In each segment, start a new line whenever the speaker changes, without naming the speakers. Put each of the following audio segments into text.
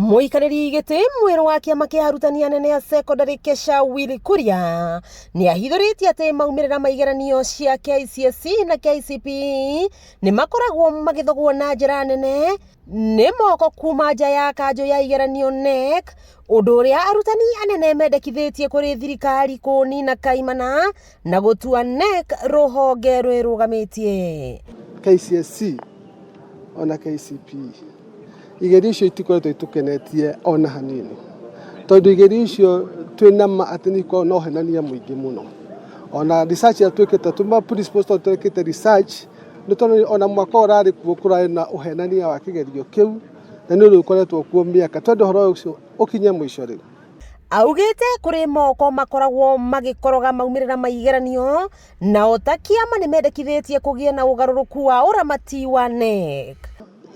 Muikarĩri gĩtĩ mwĩrũ wa kĩama kĩa arutani anene a secondary Kesha Will Kuria nĩ ahithũrĩtie atĩ maumĩrĩra ma igeranio cia KCSE na KCPE nĩ makoragwo magĩthogwo na njĩra nene nĩ moko kuma nja ya kanjũ ya igeranio KNEC, ũndũ ũrĩa arutani anene mendekithĩtie kũrĩ thirikari kũnina kaimana na gũtua KNEC rũhonge rwĩrũgamĩtie.
KCSE ona KCPE igerio icio itikoretwo itukenetie ona hanini, tondu igerio icio twina ma ati ni ko no henania muingi muno. Ona research ya twikite tuma principles twikite research ni tondu ona mwaka urari kuo kurai na uhenania wa kigerio kiu na ni ukoretwo kuo miaka tondu horo ucio ukinye mwisho riu.
Augite kuri moko makoragwo magikoroga maumĩrĩra ma igeranio na ota kĩama nĩ mendekithĩtie kũgĩe na ũgarũrũku wa ũramati wa KNEC.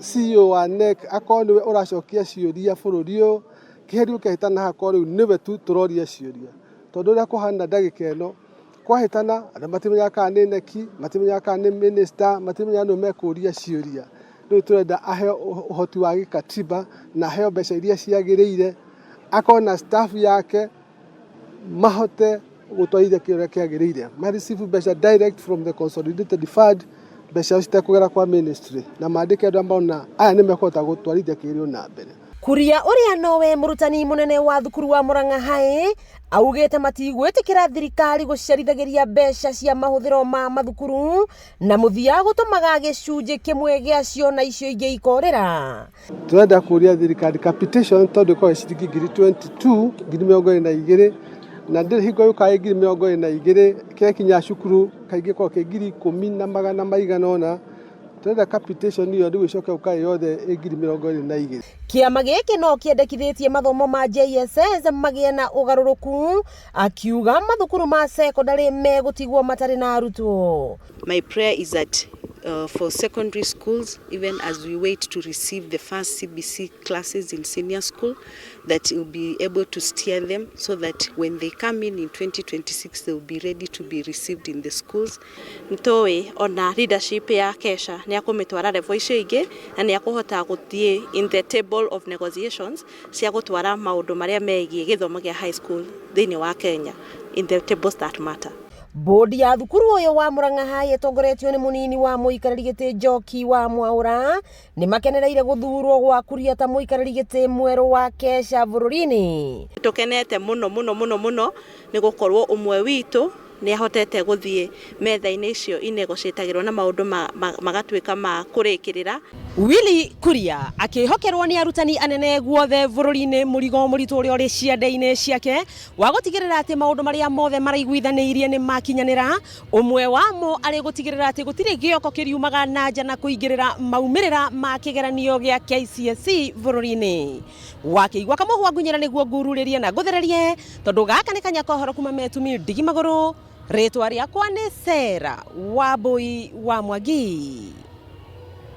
CEO wa KNEC akorwo niwe uracokia ciũria bũrũri ũyũ kĩherio kĩahĩtana hakorwo rĩu niwe tu tũroria ciũria, tondu ũrĩa kũhana ndagĩka ĩno kwahĩtana andũ matimenyaga kana nĩ KNEC, matimenyaga kana nĩ minister, matimenyaga nũ mekũria ciũria. Rĩu tũrenda aheo ũhoti wa gĩkatiba na aheo mbeca iria ciagĩrĩire, akorwo na staff yake mahote gũtwarithia kĩrĩa kĩagĩrĩire, receive mbeca direct from the consolidated fund, mbeca citakũgera kwa ministry na maandĩke andũ ambao na aya nĩ mekũhota gũtwarithia kĩrĩa na mbere.
Kuria ũrĩa nowe mũrutani mũnene wa thukuru wa Murang'a High augĩte matigwĩtĩkĩra thirikari gũciarithagĩria mbeca cia mahũthĩro ma mathukuru na mũthia gũtũmaga gĩcunjĩ kĩmwe gĩacio na icio ingĩ ikorĩra.
Tũrenda kũria thirikari capitation tondu kwa ciringi 22,022 na ndĩrĩ hingo yukaga 22,000 kĩrekinya cukuru kaingĩ kwa 10,000 maigana ona. Tũrenda capitation iyo rĩu icoke ukae yothe 22,000.
Kĩama gĩkĩ no kĩendekithĩtie mathomo ma JSS magĩe na ũgarũrũku, akiuga mathukuru ma secondary megũtigwo matarĩ na arutwo.
My prayer is that for secondary schools, even as we wait to receive the first CBC classes in senior school, that we'll be able to steer them so that when they come in 2026, they will be ready to be received in the schools.
Ntoe ona leadership ya Kesha ni akometwara level icio ingĩ na ni akuhota guthie in the table of negotiations cia gutwara maundu maria megie githomo gĩa high school thĩinĩ wa Kenya in the tables that matter.
Bodi ya thukuru ũyũ wa Murang'a High ĩtongoretio nĩ mũnini wa mũikarĩri gĩtĩ Njoki wa Mwaũra nĩ makenereire gũthurwo gwa Kuria ta mũikarĩri gĩtĩ mwerũ wa Kesha bũrũri-inĩ.
Tukenete muno nĩ gũkorwo ũmwe witũ nĩ ahotete gũthie metha-inĩ icio inegociatagĩrwo na maũndũ magatuĩka ma kũrĩkĩrĩra.
Will Kuria akĩhokerwo nĩ arutani anene guothe bũrũri-inĩ mũrigo mũritũ ũrĩa ũrĩ ciande-inĩ ciake wa gũtigĩrĩra atĩ maũndũ marĩa mothe maraiguithanĩirie nĩ makinyanĩra, ũmwe wamo arĩ gũtigĩrĩra atĩ gũtirĩ gĩoko kĩriumaga na nja na kũingĩrĩra maumĩrĩra ma kĩgeranio gĩa KCSE bũrũri-inĩ. Wakĩigua Kamũhwa Ngunyĩra nĩguo ngururĩrie na ngũthererie tondũ gaka nĩ kanya kohoro kuma Metumi Ndigi Magũrũ. Rĩtwa rĩakwa nĩ Sarah Wambui wa Mwangi.